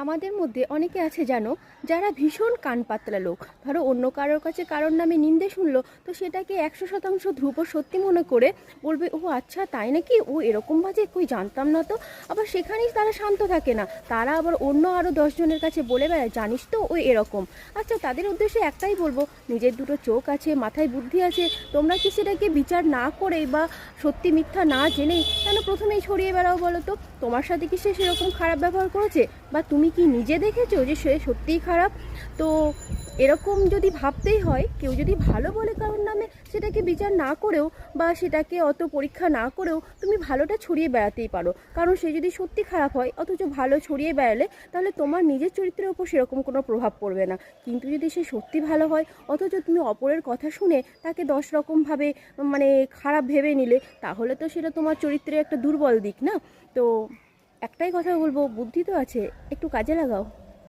আমাদের মধ্যে অনেকে আছে জানো, যারা ভীষণ কান পাতলা লোক। ধরো অন্য কারোর কাছে কারোর নামে নিন্দে শুনলো, তো সেটাকে 100% ধ্রুব সত্যি মনে করে বলবে, ও আচ্ছা তাই নাকি, ও এরকম বাজে, কই জানতাম না তো। আবার সেখানেই তারা শান্ত থাকে না, তারা আবার অন্য আরও 10 জনের কাছে বলে বেড়ায়, জানিস তো ও এরকম। আচ্ছা, তাদের উদ্দেশ্যে একটাই বলবো, নিজের দুটো চোখ আছে, মাথায় বুদ্ধি আছে, তোমরা কি সেটাকে বিচার না করেই বা সত্যি মিথ্যা না জেনেই কেন প্রথমেই ছড়িয়ে বেড়াও বলো তো? তোমার সাথে কি সে সেরকম খারাপ ব্যবহার করেছে, বা তুমি কি নিজে দেখেছো যে সে সত্যিই খারাপ? তো এরকম যদি ভাবতেই হয়, কেউ যদি ভালো বলে কারোর নামে, সেটাকে বিচার না করেও বা সেটাকে অত পরীক্ষা না করেও তুমি ভালোটা ছড়িয়ে বেড়াতেই পারো। কারণ সে যদি সত্যি খারাপ হয় অথচ ভালো ছড়িয়ে বেড়ালে, তাহলে তোমার নিজের চরিত্রের ওপর সেরকম কোনো প্রভাব পড়বে না। কিন্তু যদি সে সত্যি ভালো হয় অথচ তুমি অপরের কথা শুনে তাকে 10 রকমভাবে মানে খারাপ ভেবে নিলে, তাহলে তো সেটা তোমার চরিত্রের একটা দুর্বল দিক না? তো একটাই কথা বলবো, বুদ্ধি তো আছে, একটু কাজে লাগাও।